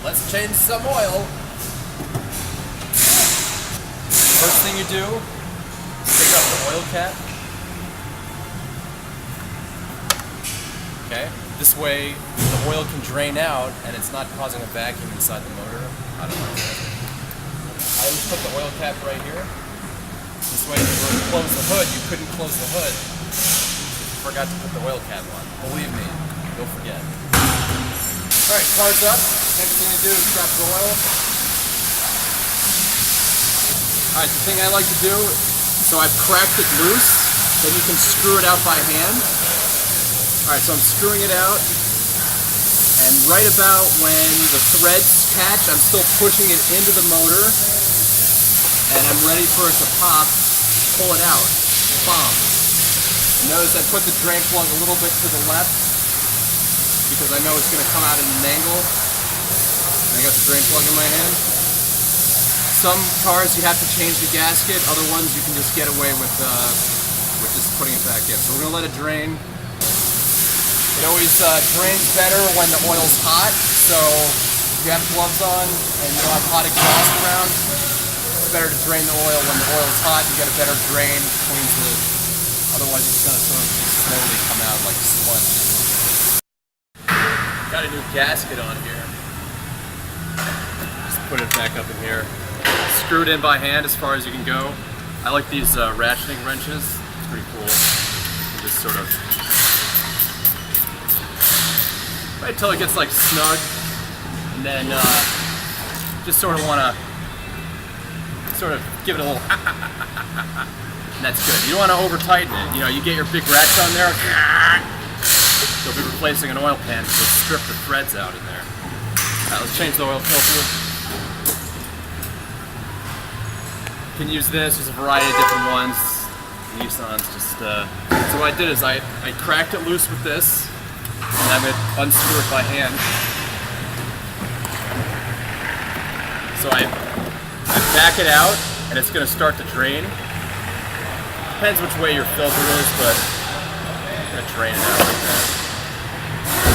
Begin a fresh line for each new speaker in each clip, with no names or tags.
let's change some oil. First thing you do, take off the oil cap. Okay, this way the oil can drain out and it's not causing a vacuum inside the motor. I don't know. I always put the oil cap right here. This way, if you were to close the hood, you couldn't close the hood. You forgot to put the oil cap on. Believe me, you'll forget. Alright, car's up. Next thing you do is drop the oil. Alright, the thing I like to do, so I've cracked it loose, then you can screw it out by hand. Alright, so I'm screwing it out, and right about when the threads catch, I'm still pushing it into the motor, and I'm ready for it to pop, pull it out. Bomb. Notice I put the drain plug a little bit to the left, because I know it's going to come out at an angle. And I got the drain plug in my hand. Some cars you have to change the gasket, other ones you can just get away with just putting it back in. So we're going to let it drain. It always drains better when the oil's hot, so if you have gloves on and you don't have hot exhaust around, it's better to drain the oil when the oil is hot. You get a better drain, cleans it. Otherwise it's going to sort of slowly come out like sponge. Got a new gasket on here. Just put it back up in here. Screw it in by hand as far as you can go. I like these ratcheting wrenches. It's pretty cool. You just sort of right until it gets like snug, and then just sort of want to sort of give it a little and that's good. You don't want to over tighten it. You know, you get your big ratchet on there, you'll be replacing an oil pan to strip the threads out in there. Alright, let's change the oil filter. You can use this, there's a variety of different ones. Nissan's just, so what I did is I cracked it loose with this, and I'm going to unscrew it by hand. So I back it out, and it's going to start to drain. Depends which way your filter is, but I'm going to drain it out like that.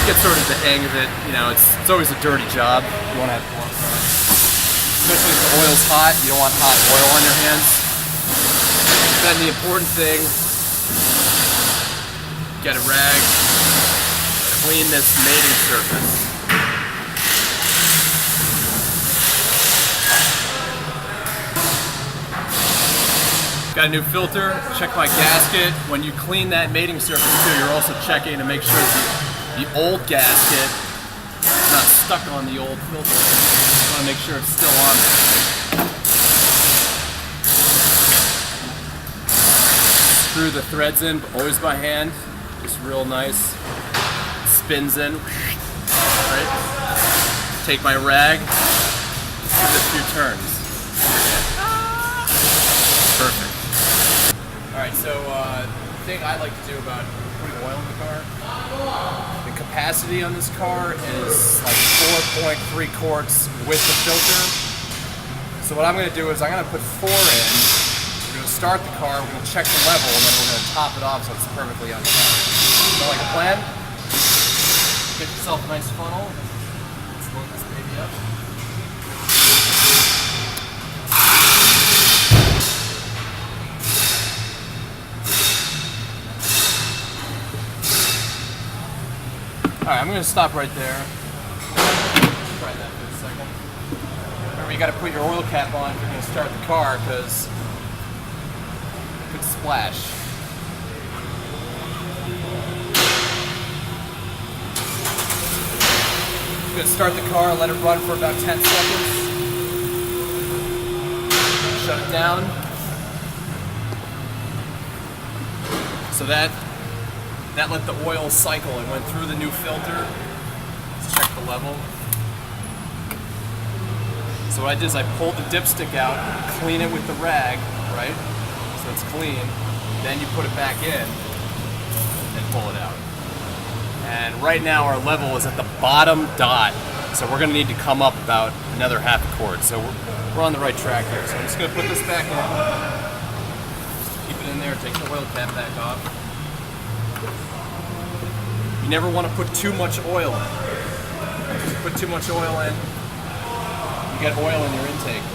Get sort of the hang of it. You know, it's always a dirty job. You want to have gloves on. Especially if the oil's hot, you don't want hot oil on your hands. Then the important thing, get a rag, clean this mating surface. Got a new filter, check my gasket. When you clean that mating surface too, you're also checking to make sure the old gasket is not stuck on the old filter. You want to make sure it's still on there. Screw the threads in, but always by hand, just real nice. Spins in, right? Take my rag, give it a few turns. Perfect. Alright, so the thing I like to do about putting oil in the car, the capacity on this car is like 4.3 quarts with the filter. So what I'm going to do is I'm going to put 4 in, we're going to start the car, we're going to check the level, and then we're going to top it off so it's perfectly on top. So like a plan? Get yourself a nice funnel. Let's load this baby up. Alright, I'm going to stop right there. Try that for a second. Remember, you got to put your oil cap on if you're going to start the car because it could splash. I'm going to start the car and let it run for about 10 seconds. Shut it down. So that let the oil cycle. It went through the new filter. Let's check the level. So what I did is I pulled the dipstick out, clean it with the rag, right? So it's clean. Then you put it back in and pull it out. And right now our level is at the bottom dot. So we're gonna need to come up about another half a quart. So we're on the right track here. So I'm just gonna put this back in. Just keep it in there, take the oil cap back off. You never want to put too much oil in. If you put too much oil in, you get oil in your intake.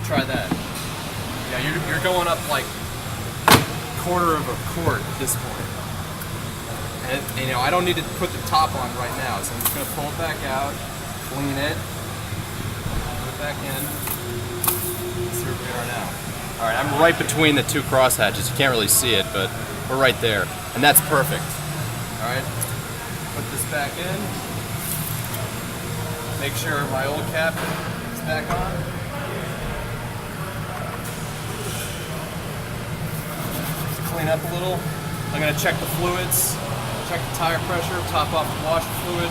Try that. Yeah, you're going up like quarter of a quart at this point. And you know, I don't need to put the top on right now, so I'm just gonna pull it back out, clean it, put it back in. Let's see where we are now. All right, I'm right between the two crosshatches. You can't really see it, but we're right there, and that's perfect. All right, put this back in. Make sure my old cap is back on. Clean up a little. I'm gonna check the fluids, check the tire pressure, top off the washer fluid,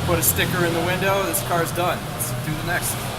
put a sticker in the window. This car's done. Let's do the next.